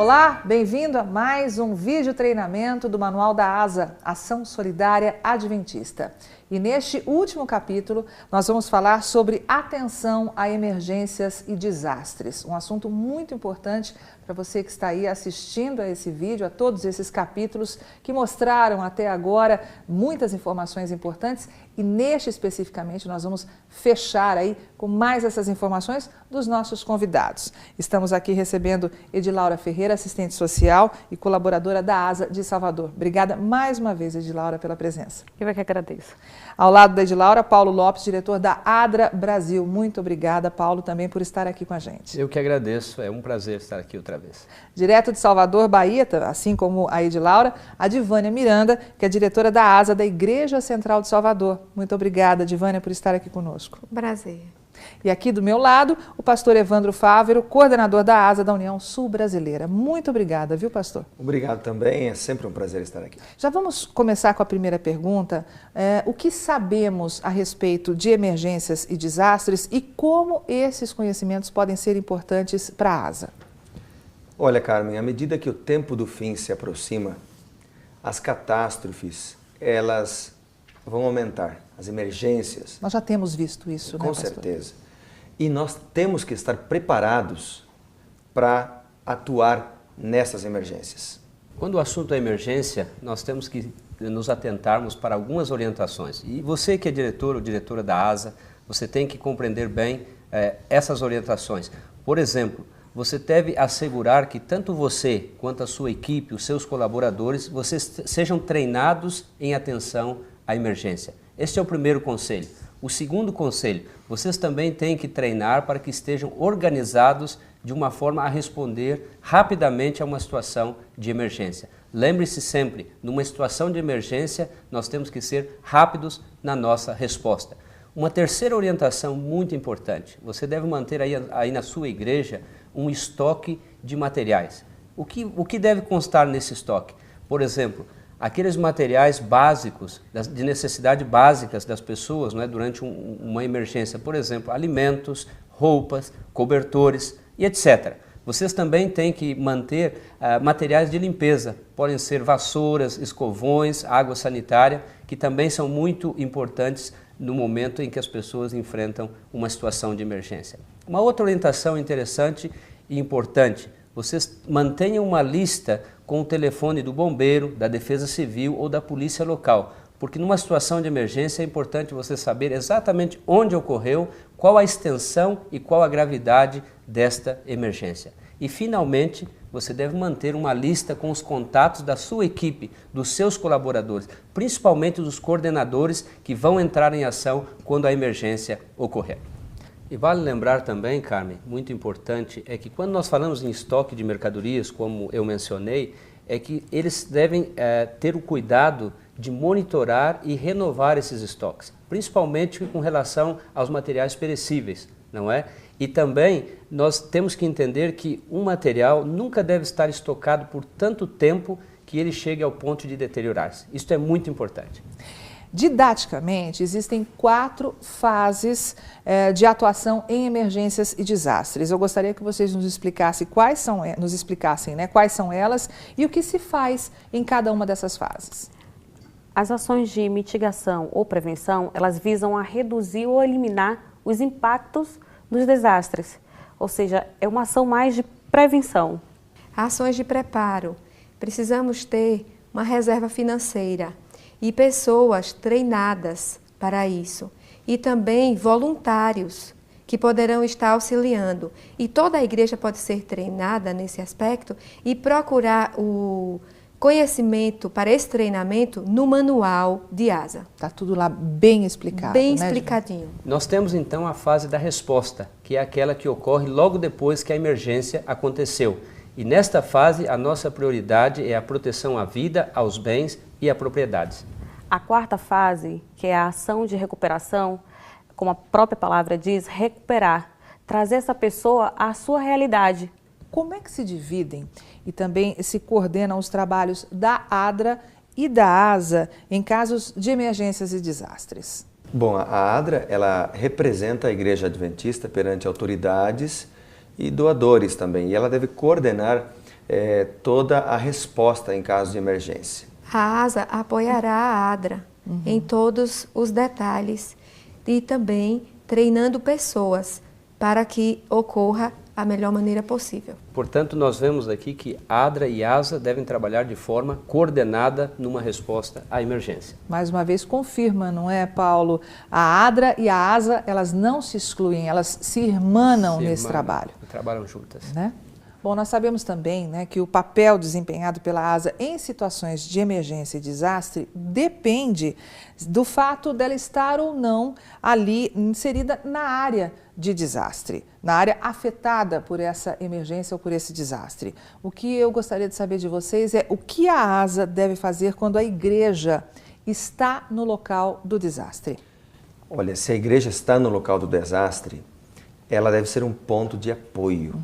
Olá, bem-vindo a mais um vídeo treinamento do Manual da ASA, Ação Solidária Adventista. E neste último capítulo, nós vamos falar sobre atenção a emergências e desastres. Um assunto muito importante para você que está aí assistindo a esse vídeo, a todos esses capítulos que mostraram até agora muitas informações importantes. E neste especificamente nós vamos fechar aí com mais essas informações dos nossos convidados. Estamos aqui recebendo Edilaura Ferreira, assistente social e colaboradora da ASA de Salvador. Obrigada mais uma vez, Edilaura, pela presença. Eu é que agradeço. Ao lado da Edilaura, Paulo Lopes, diretor da ADRA Brasil. Muito obrigada, Paulo, também por estar aqui com a gente. Eu que agradeço, é um prazer estar aqui outra vez. Direto de Salvador, Bahia, assim como a Edilaura, a Divânia Miranda, que é diretora da ASA da Igreja Central de Salvador. Muito obrigada, Divânia, por estar aqui conosco. Prazer. E aqui do meu lado, o pastor Evandro Fávero, coordenador da ASA da União Sul Brasileira. Muito obrigada, viu, pastor? Obrigado também, é sempre um prazer estar aqui. Já vamos começar com a primeira pergunta. O que sabemos a respeito de emergências e desastres e como esses conhecimentos podem ser importantes para a ASA? Olha, Carmen, à medida que o tempo do fim se aproxima, as catástrofes, elas vão aumentar, as emergências. Nós já temos visto isso, né, Com pastor? certeza. E nós temos que estar preparados para atuar nessas emergências. Quando o assunto é emergência, nós temos que nos atentarmos para algumas orientações. E você que é diretor ou diretora da ASA, você tem que compreender bem essas orientações. Por exemplo, você deve assegurar que tanto você quanto a sua equipe, os seus colaboradores, vocês sejam treinados em atenção à emergência. Este é o primeiro conselho. O segundo conselho, vocês também têm que treinar para que estejam organizados de uma forma a responder rapidamente a uma situação de emergência. Lembre-se sempre, numa situação de emergência, nós temos que ser rápidos na nossa resposta. Uma terceira orientação muito importante, você deve manter aí na sua igreja um estoque de materiais. O que deve constar nesse estoque? Por exemplo, aqueles materiais básicos, de necessidade básicas das pessoas, né, durante uma emergência, por exemplo, alimentos, roupas, cobertores e etc. Vocês também têm que manter materiais de limpeza, podem ser vassouras, escovões, água sanitária, que também são muito importantes no momento em que as pessoas enfrentam uma situação de emergência. Uma outra orientação interessante e importante, vocês mantenham uma lista com o telefone do bombeiro, da Defesa Civil ou da polícia local, porque numa situação de emergência é importante você saber exatamente onde ocorreu, qual a extensão e qual a gravidade desta emergência. E finalmente, você deve manter uma lista com os contatos da sua equipe, dos seus colaboradores, principalmente dos coordenadores que vão entrar em ação quando a emergência ocorrer. E vale lembrar também, Carmen, muito importante, é que quando nós falamos em estoque de mercadorias, como eu mencionei, é que eles devem ter o cuidado de monitorar e renovar esses estoques, principalmente com relação aos materiais perecíveis, não é? E também nós temos que entender que um material nunca deve estar estocado por tanto tempo que ele chegue ao ponto de deteriorar-se. Isso é muito importante. Didaticamente, existem 4 fases de atuação em emergências e desastres. Eu gostaria que vocês nos explicassem quais são elas e o que se faz em cada uma dessas fases. As ações de mitigação ou prevenção, elas visam a reduzir ou eliminar os impactos dos desastres. Ou seja, é uma ação mais de prevenção. Ações de preparo. Precisamos ter uma reserva financeira e pessoas treinadas para isso. E também voluntários que poderão estar auxiliando. E toda a igreja pode ser treinada nesse aspecto e procurar o conhecimento para esse treinamento no manual de ASA. Está tudo lá bem explicado, bem né, explicadinho. Nós temos então a fase da resposta, que é aquela que ocorre logo depois que a emergência aconteceu. E nesta fase, a nossa prioridade é a proteção à vida, aos bens e a propriedades. A quarta fase, que é a ação de recuperação, como a própria palavra diz, recuperar, trazer essa pessoa à sua realidade. Como é que se dividem e também se coordenam os trabalhos da ADRA e da ASA em casos de emergências e desastres? Bom, a ADRA, ela representa a Igreja Adventista perante autoridades e doadores também. E ela deve coordenar toda a resposta em caso de emergência. A ASA apoiará a ADRA em todos os detalhes e também treinando pessoas para que ocorra a melhor maneira possível. Portanto, nós vemos aqui que ADRA e ASA devem trabalhar de forma coordenada numa resposta à emergência. Mais uma vez confirma, não é, Paulo? A ADRA e a ASA, elas não se excluem, elas se irmanam nesse trabalho. Trabalham juntas. Né? Bom, nós sabemos também, né, que o papel desempenhado pela ASA em situações de emergência e desastre depende do fato dela estar ou não ali inserida na área de desastre, na área afetada por essa emergência ou por esse desastre. O que eu gostaria de saber de vocês é o que a ASA deve fazer quando a igreja está no local do desastre. Olha, se a igreja está no local do desastre, ela deve ser um ponto de apoio.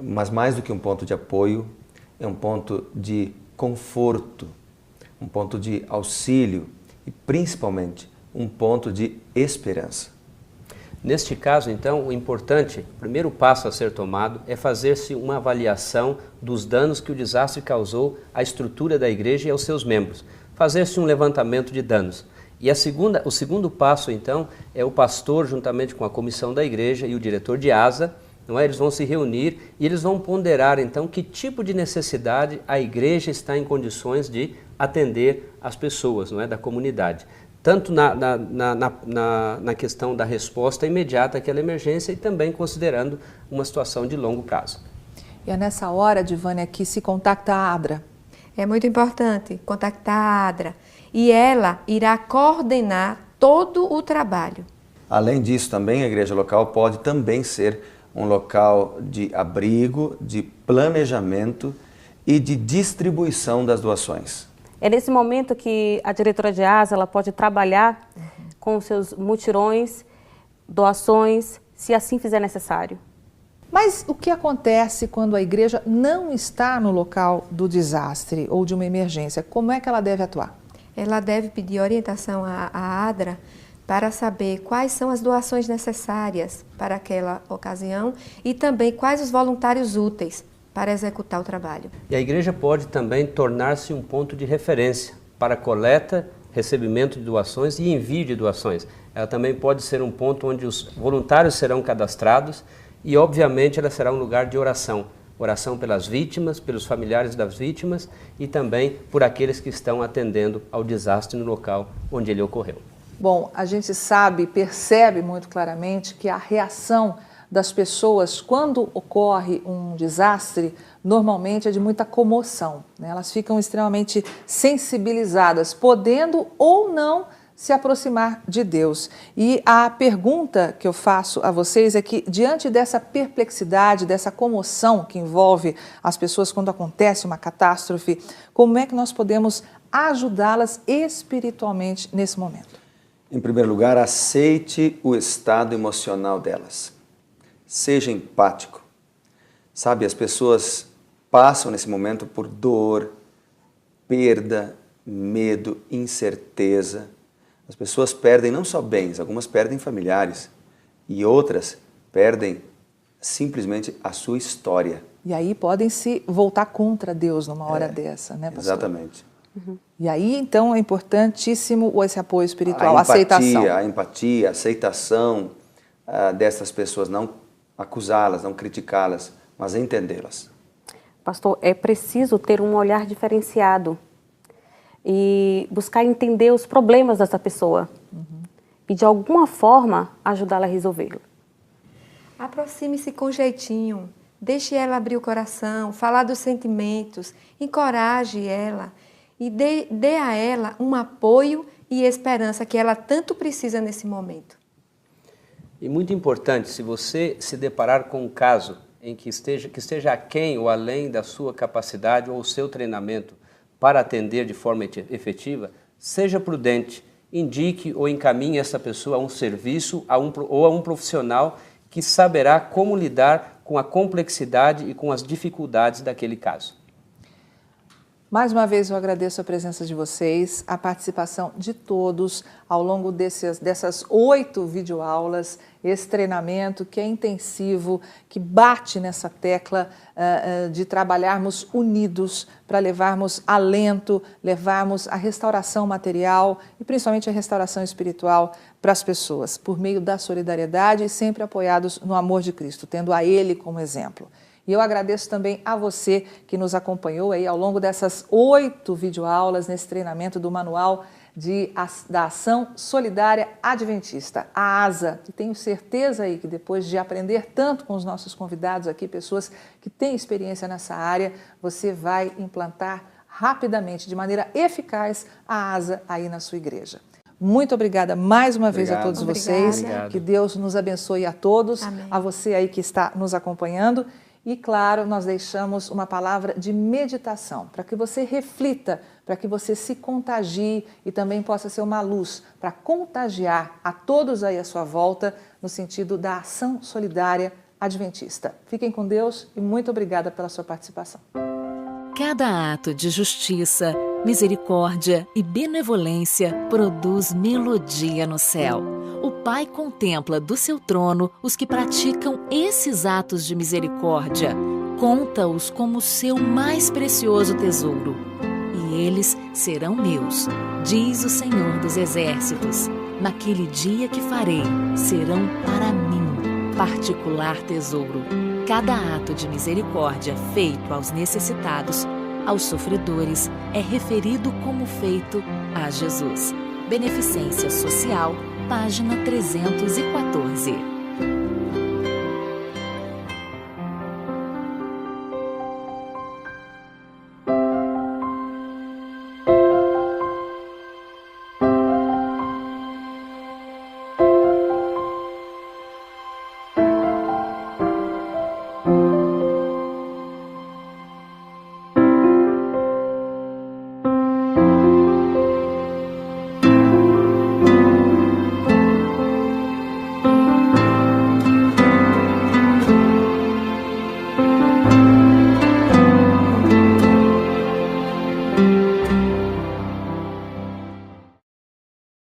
Mas mais do que um ponto de apoio, é um ponto de conforto, um ponto de auxílio e, principalmente, um ponto de esperança. Neste caso, então, o importante, o primeiro passo a ser tomado é fazer-se uma avaliação dos danos que o desastre causou à estrutura da igreja e aos seus membros. Fazer-se um levantamento de danos. E o segundo passo, então, é o pastor, juntamente com a comissão da igreja e o diretor de ASA, não é? Eles vão se reunir e eles vão ponderar, então, que tipo de necessidade a igreja está em condições de atender as pessoas, não é? Da comunidade. Tanto na questão da resposta imediata àquela emergência e também considerando uma situação de longo prazo. E é nessa hora, Divânia, que se contacta a ADRA. É muito importante contactar a ADRA e ela irá coordenar todo o trabalho. Além disso, também a igreja local pode também ser um local de abrigo, de planejamento e de distribuição das doações. É nesse momento que a diretora de ASA ela pode trabalhar com os seus mutirões, doações, se assim fizer necessário. Mas o que acontece quando a igreja não está no local do desastre ou de uma emergência? Como é que ela deve atuar? Ela deve pedir orientação à ADRA para saber quais são as doações necessárias para aquela ocasião e também quais os voluntários úteis para executar o trabalho. E a igreja pode também tornar-se um ponto de referência para coleta, recebimento de doações e envio de doações. Ela também pode ser um ponto onde os voluntários serão cadastrados e, obviamente, ela será um lugar de oração. Oração pelas vítimas, pelos familiares das vítimas e também por aqueles que estão atendendo ao desastre no local onde ele ocorreu. Bom, a gente sabe, percebe muito claramente que a reação das pessoas quando ocorre um desastre normalmente é de muita comoção, né? Elas ficam extremamente sensibilizadas, podendo ou não se aproximar de Deus. E a pergunta que eu faço a vocês é que, diante dessa perplexidade, dessa comoção que envolve as pessoas quando acontece uma catástrofe, como é que nós podemos ajudá-las espiritualmente nesse momento? Em primeiro lugar, aceite o estado emocional delas. Seja empático. Sabe, as pessoas passam nesse momento por dor, perda, medo, incerteza. As pessoas perdem não só bens, algumas perdem familiares e outras perdem simplesmente a sua história. E aí podem se voltar contra Deus numa hora dessa, né, pastor? Exatamente. E aí, então, é importantíssimo esse apoio espiritual, a aceitação. A empatia, a aceitação dessas pessoas, não acusá-las, não criticá-las, mas entendê-las. Pastor, é preciso ter um olhar diferenciado e buscar entender os problemas dessa pessoa e, de alguma forma, ajudá-la a resolvê-lo. Aproxime-se com jeitinho, deixe ela abrir o coração, falar dos sentimentos, encoraje ela e dê a ela um apoio e esperança que ela tanto precisa nesse momento. E muito importante, se você se deparar com um caso em que esteja aquém ou além da sua capacidade ou o seu treinamento para atender de forma efetiva, seja prudente, indique ou encaminhe essa pessoa a um serviço ou a um profissional que saberá como lidar com a complexidade e com as dificuldades daquele caso. Mais uma vez eu agradeço a presença de vocês, a participação de todos ao longo dessas 8 videoaulas, esse treinamento que é intensivo, que bate nessa tecla de trabalharmos unidos para levarmos alento, levarmos a restauração material e principalmente a restauração espiritual para as pessoas, por meio da solidariedade e sempre apoiados no amor de Cristo, tendo a Ele como exemplo. E eu agradeço também a você que nos acompanhou aí ao longo dessas 8 videoaulas nesse treinamento do Manual da Ação Solidária Adventista, a ASA. E tenho certeza aí que depois de aprender tanto com os nossos convidados aqui, pessoas que têm experiência nessa área, você vai implantar rapidamente, de maneira eficaz, a ASA aí na sua igreja. Muito obrigada mais uma vez a todos vocês. Obrigado. Que Deus nos abençoe a todos, Amém. a você aí que está nos acompanhando. E, claro, nós deixamos uma palavra de meditação, para que você reflita, para que você se contagie e também possa ser uma luz para contagiar a todos aí à sua volta, no sentido da ação solidária adventista. Fiquem com Deus e muito obrigada pela sua participação. Cada ato de justiça, misericórdia e benevolência produz melodia no céu. O Pai contempla do seu trono os que praticam esses atos de misericórdia. Conta-os como seu mais precioso tesouro. E eles serão meus, diz o Senhor dos Exércitos. Naquele dia que farei, serão para mim particular tesouro. Cada ato de misericórdia feito aos necessitados, aos sofredores, é referido como feito a Jesus. Beneficência Social, página 314.